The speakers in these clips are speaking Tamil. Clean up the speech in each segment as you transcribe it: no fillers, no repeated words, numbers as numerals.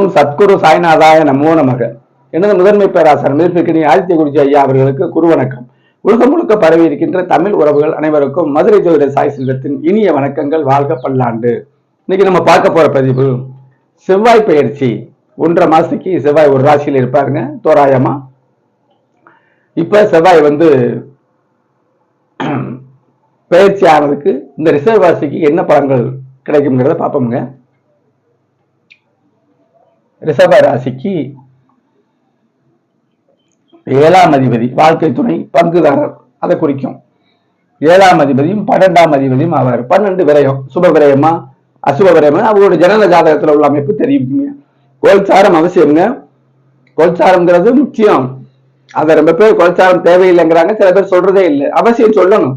ஓம் சத்குரு சாய்நாதாய நமோ நமக. எனது முதன்மை பேராசிரியர் மேற்பிற்கினி ஆதித்ய குருஜி ஐயா அவர்களுக்கு குருவணக்கம். உலகம் முழுக்க பரவி இருக்கின்ற தமிழ் உறவுகள் அனைவருக்கும் மதுரை ஜோதிட சாய் செல்வத்தின் இனிய வணக்கங்கள். வாழ்க பல்லாண்டு. இன்னைக்கு நம்ம பார்க்க போற பதிவு செவ்வாய் பயிற்சி. 1.5 மாசத்துக்கு செவ்வாய் ஒரு ராசியில் இருப்பாருங்க தோராயமா. இப்ப செவ்வாய் பயிற்சி ஆனதுக்கு இந்த ரிஷப ராசிக்கு என்ன பலன்கள் கிடைக்கும்ங்கிறத பார்ப்போம்ங்க. ரிஷப ராசிக்கு 7ஆம் அதிபதி வாழ்க்கை துணை பங்குதாரர், அதை குறிக்கும். 7ஆம் அதிபதியும் 12ஆம் அதிபதியும் ஆவார். 12 விரயம், சுப விரயமா அசுப விரயமா அவங்களோட ஜனன ஜாதகத்துல உள்ள அமைப்பு தெரியுங்க. கோல்சாரம் அவசியம்ங்க. கோல்சாரம்ங்கிறது முக்கியம். அதை ரொம்ப பேர் கோல்சாரம் தேவையில்லைங்கிறாங்க, சில பேர் சொல்றதே இல்லை. அவசியம் சொல்லணும்.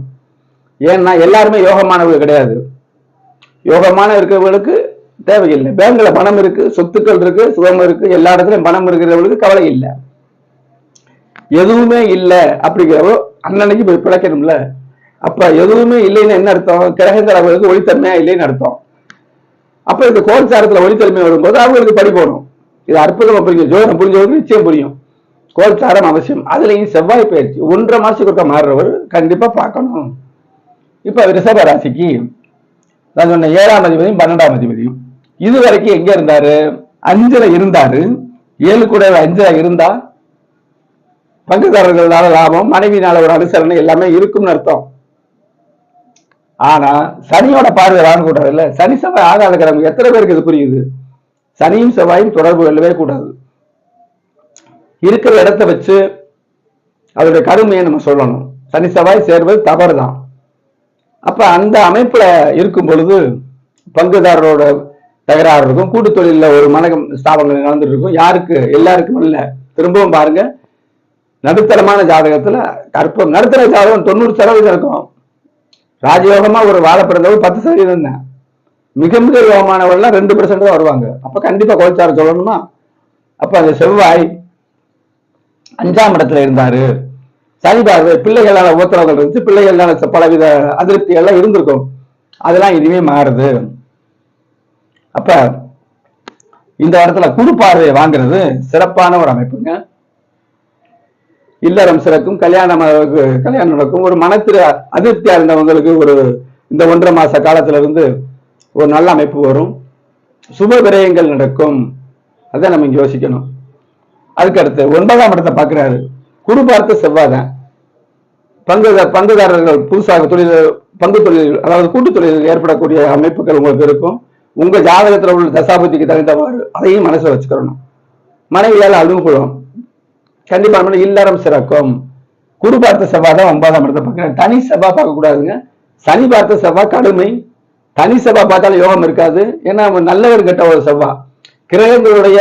ஏன்னா எல்லாருமே யோகமானவர்கள் கிடையாது. யோகமான இருக்கிறவர்களுக்கு தேவையில்லை. பேங்க்ல பணம் இருக்கு, சொத்துக்கள் இருக்கு, சுகம் இருக்கு, எல்லா இடத்துலயும் பணம் இருக்கிறவங்களுக்கு கவலை இல்லை. எதுவுமே இல்லை அப்படிங்கிறவோ அன்னன்னைக்கு போய் பிழைக்கணும்ல. அப்ப எதுவுமே இல்லைன்னு என்ன அர்த்தம்? கிரகங்கள் அவர்களுக்கு ஒளித்தன்மையா இல்லைன்னு அர்த்தம். அப்ப இந்த கோல்சாரத்துல ஒளித்தன்மை வரும்போது அவங்களுக்கு படி போடும். இது அற்புதமா புரியும். ஜோதிடம் புரிஞ்சவங்களுக்கு நிச்சயம் புரியும். கோல்சாரம் அவசியம். அதுலயும் செவ்வாய் பயிற்சி 1.5 மாசத்துக்கு மாறுறவர் கண்டிப்பா பார்க்கணும். இப்ப ரிஷப ராசிக்கு நான் சொன்ன 7ஆம் அதிபதியும் 12ஆம் அதிபதியும் இது வரைக்கும் எங்க இருந்தாரு? 5ல இருந்தாரு. 7 கூட 5ல இருந்தா பங்குதாரர்களால லாபம், மனைவினால ஒரு அனுசரணை எல்லாமே இருக்கும்னு அர்த்தம். ஆனா சனியோட பார்வை கூடாது இல்ல. சனி செவ்வாய் ஆகாத கிழமை. எத்தனை பேருக்கு இது புரியுது? சனியும் செவ்வாயும் தொடர்பு கொள்ளவே கூடாது. இருக்கிற இடத்தை வச்சு அதோடைய கருமையை நம்ம சொல்லணும். சனி செவ்வாய் சேர்வது தவறு தான். அப்ப அந்த அமைப்புல இருக்கும் பொழுது பங்குதாரரோட தகராறு இருக்கும். கூட்டு தொழில ஒரு மனகம் ஸ்தாபங்கள் நடந்துட்டு இருக்கும். யாருக்கு? எல்லாருக்கும் இல்ல. திரும்பவும் பாருங்க, நடுத்தரமான ஜாதகத்துல கற்பம் நடுத்தர ஜாதகம் 90% இருக்கும். ராஜயோகமா ஒரு வாழ பிறந்தவர் 10% தான். மிக மிக யோகமானவர்கள் 2% தான் வருவாங்க. அப்ப கண்டிப்பா கோல்சாரம் சொல்லணுமா? அப்ப அந்த செவ்வாய் 5ஆம் இடத்துல இருந்தாரு. சனி பார்வை பிள்ளைகளால உத்தரவுகள் இருந்துச்சு. பிள்ளைகளால பலவித அதிருப்திகள்லாம் இருந்திருக்கும். அதெல்லாம் இனிமே மாறுது. அப்ப இந்த இடத்துல குரு பார்வையை வாங்குறது சிறப்பான ஒரு அமைப்புங்க. இல்லறம் சிறக்கும், கல்யாணம் நடக்கும். ஒரு மனத்திர அதிருப்தியா இருந்தவங்களுக்கு ஒரு இந்த 1.5 மாச காலத்துல இருந்து ஒரு நல்ல அமைப்பு வரும். சுப விரயங்கள் நடக்கும். அதை நம்ம இங்க யோசிக்கணும். அதுக்கு அடுத்து 9ஆம் இடத்தை பாக்குறாரு. குரு பார்த்த செவ்வாய் தான். பங்குதாரர்கள் புதுசாக பங்கு தொழில், அதாவது கூட்டு தொழிலில் ஏற்படக்கூடிய அமைப்புகள் உங்களுக்கு இருக்கும். உங்க ஜாதகத்துல உள்ள தசாபதிக்கு தகுந்தவாறு அதையும் மனசுல வச்சுக்கணும். மனைவியால் அனுகூலம் கண்டிப்பா. இல்லறம் சிறக்கும். குரு பார்த்த செவ்வாய் தான் 9ஆம் இடத்தை பார்க்கிறேன். தனி செவ்வாய் பார்க்க கூடாதுங்க. சனி பார்த்த செவ்வாய் கடுமை. தனி செவ்வாய் பார்த்தாலும் யோகம் இருக்காது. ஏன்னா நல்லவர் கெட்ட ஒரு செவ்வாய். கிரகங்களுடைய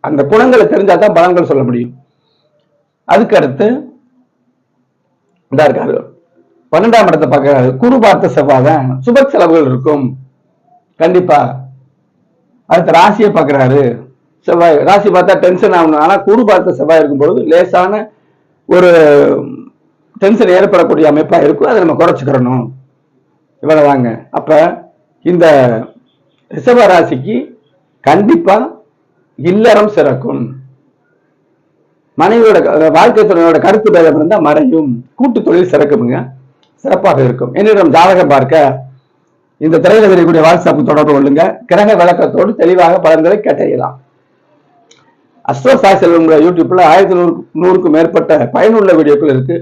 அந்த குணங்களை தெரிஞ்சாதான் பலன்கள் சொல்ல முடியும். அதுக்கு அடுத்து இருக்காரு 12ஆம் இடத்தை பார்க்கிறாரு. குரு பார்த்த செவ்வாய் தான். சுப செலவுகள் இருக்கும் கண்டிப்பா. அடுத்த ராசியை பார்க்கிறாரு. செவ்வாய் ராசி பார்த்தா டென்ஷன் ஆகணும். ஆனா குரு பார்த்த செவ்வாய் இருக்கும் பொழுது லேசான ஒரு டென்ஷன் ஏற்படக்கூடிய அமைப்பா இருக்கும். அதை நம்ம குறைச்சுக்கிறணும். இவ்வளவுதாங்க. அப்ப இந்த ரிஷப ராசிக்கு கண்டிப்பா இல்லறம் சிறக்கும். மனைவியோட வாழ்க்கை துணையோட கருத்து பேதம் இருந்தா மறையும். கூட்டு தொழில் சிறக்குமுங்க, சிறப்பாக இருக்கும். என்னிடம் ஜாதகம் பார்க்க இந்த திரையில வரக்கூடிய வாட்ஸ்அப் தொடர்பு கொள்ளுங்க. கிரக விளக்கத்தோடு தெளிவாக பலன்களை கேட்டறியலாம். அஸ்ட்ரோ சாய் செல்வம் யூடியூப்ல 1100க்கும் மேற்பட்ட பயனுள்ள வீடியோக்கள் இருக்கு.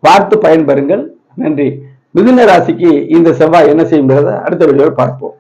பார்த்து பயன்பெறுங்கள். நன்றி. மிதுன ராசிக்கு இந்த செவ்வாய் என்ன செய்யும் அடுத்த வீடியோவில் பார்ப்போம்.